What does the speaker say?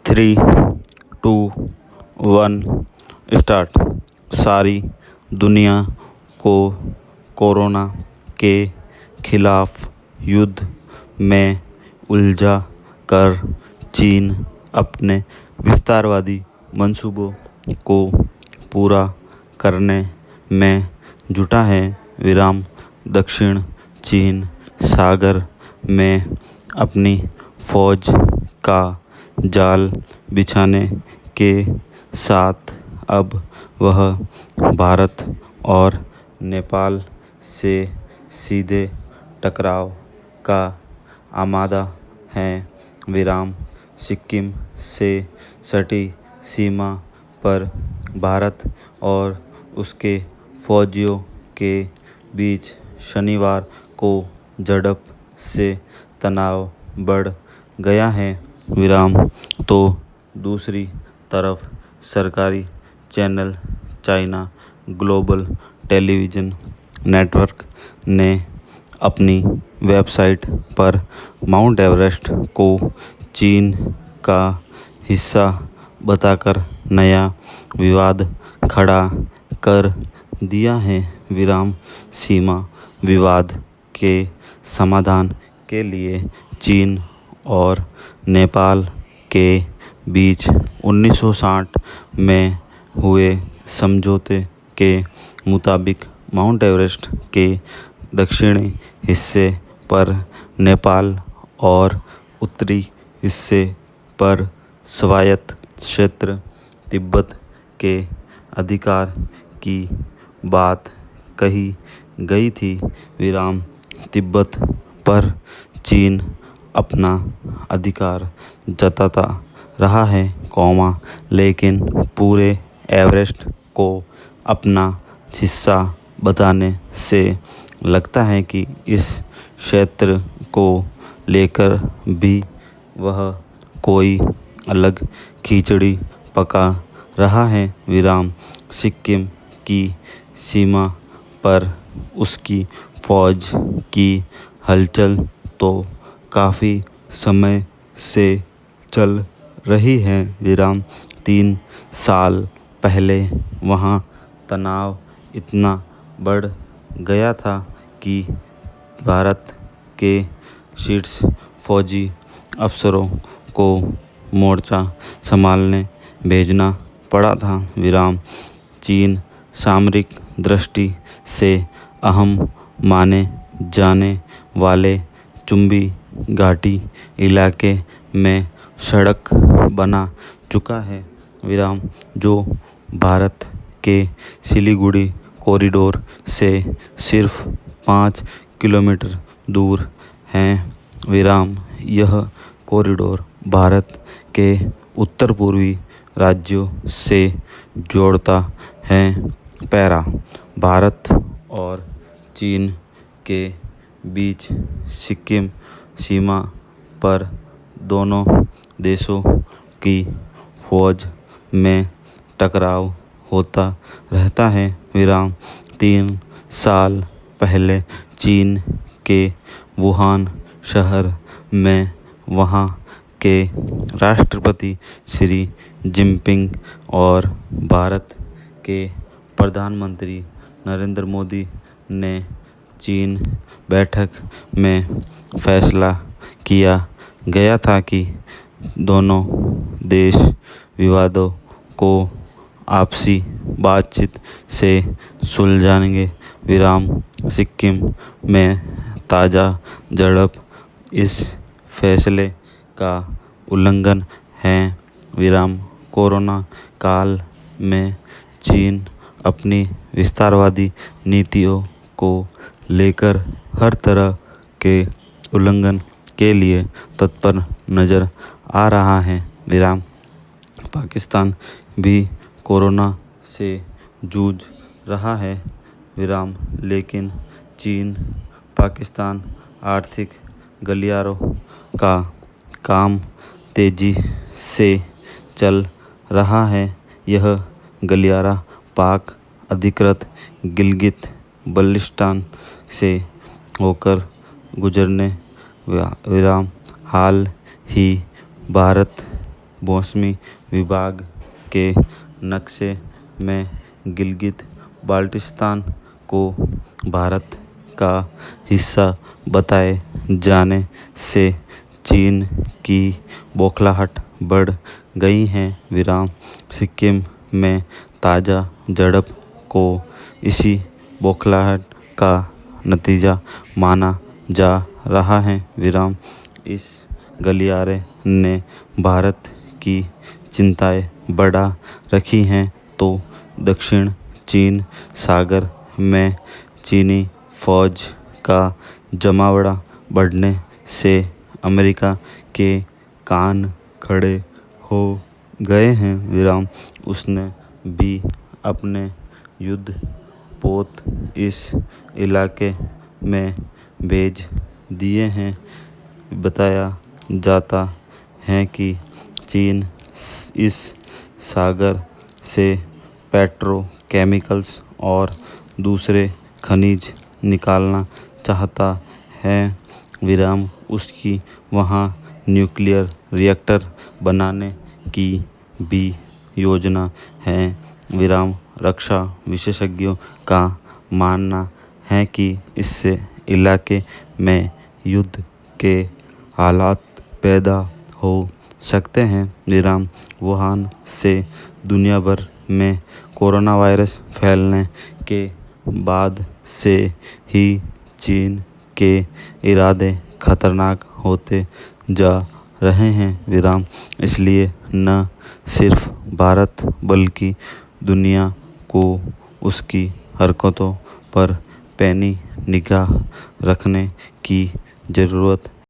3, 2, 1 start. सारी दुनिया को कोरोना के खिलाफ युद्ध में उलझा कर चीन अपने विस्तारवादी मंसूबों को पूरा करने में जुटा है। दक्षिण चीन सागर में अपनी फौज का जाल बिछाने के साथ अब वह भारत और नेपाल से सीधे टकराव का आमादा है। सिक्किम से सटी सीमा पर भारत और उसके फौजियों के बीच शनिवार को झड़प से तनाव बढ़ गया है। तो दूसरी तरफ सरकारी channel China global television network ने अपनी वेबसाइट पर माउंट एवरेस्ट को चीन का हिस्सा बताकर नया विवाद खड़ा कर दिया है। सीमा विवाद के समाधान के लिए चीन और नेपाल के बीच 1960 में हुए समझौते के मुताबिक माउंट एवरेस्ट के दक्षिणी हिस्से पर नेपाल और उत्तरी हिस्से पर स्वायत्त क्षेत्र तिब्बत के अधिकार की बात कही गई थी। तिब्बत पर चीन अपना अधिकार जताता रहा है, लेकिन पूरे एवरेस्ट को अपना हिस्सा बताने से लगता है कि इस क्षेत्र को लेकर भी वह कोई अलग खिचड़ी पका रहा है। सिक्किम की सीमा पर उसकी फौज की हलचल तो काफ़ी समय से चल रही है। 3 साल पहले वहाँ तनाव इतना बढ़ गया था कि भारत के शीर्ष फौजी अफसरों को मोर्चा संभालने भेजना पड़ा था। चीन सामरिक दृष्टि से अहम माने जाने वाले चुंबी घाटी इलाके में सड़क बना चुका है, जो भारत के सिलीगुड़ी कॉरिडोर से सिर्फ 5 किलोमीटर दूर है। यह कॉरिडोर भारत के उत्तर पूर्वी राज्यों से जोड़ता है। भारत और चीन के बीच सिक्किम सीमा पर दोनों देशों की फौज में टकराव होता रहता है। 3 साल पहले चीन के वुहान शहर में वहाँ के राष्ट्रपति शी जिनपिंग और भारत के प्रधानमंत्री नरेंद्र मोदी ने चीन बैठक में फैसला किया गया था कि दोनों देश विवादों को आपसी बातचीत से सुलझाएंगे। सिक्किम में ताज़ा झड़प इस फैसले का उल्लंघन है। कोरोना काल में चीन अपनी विस्तारवादी नीतियों को लेकर हर तरह के उल्लंघन के लिए तत्पर नज़र आ रहा है। पाकिस्तान भी कोरोना से जूझ रहा है, लेकिन चीन पाकिस्तान आर्थिक गलियारों का काम तेज़ी से चल रहा है। यह गलियारा पाक अधिकृत गिलगित बल्टिस्तान से होकर गुजरने हाल ही भारत मौसमी विभाग के नक्शे में गिलगित बाल्टिस्तान को भारत का हिस्सा बताए जाने से चीन की बौखलाहट बढ़ गई है। सिक्किम में ताज़ा झड़प को इसी बौखलाहट का नतीजा माना जा रहा है। इस गलियारे ने भारत की चिंताएं बढ़ा रखी हैं तो दक्षिण चीन सागर में चीनी फौज का जमावड़ा बढ़ने से अमेरिका के कान खड़े हो गए हैं। उसने भी अपने युद्ध पोत इस इलाके में भेज दिए हैं। बताया जाता है कि चीन इस सागर से पेट्रोकेमिकल्स और दूसरे खनिज निकालना चाहता है। उसकी वहाँ न्यूक्लियर रिएक्टर बनाने की भी योजना है। रक्षा विशेषज्ञों का मानना है कि इससे इलाके में युद्ध के हालात पैदा हो सकते हैं। वुहान से दुनिया भर में कोरोना वायरस फैलने के बाद से ही चीन के इरादे खतरनाक होते जा रहे हैं। इसलिए न सिर्फ भारत बल्कि दुनिया को उसकी हरकतों पर पैनी निगाह रखने की ज़रूरत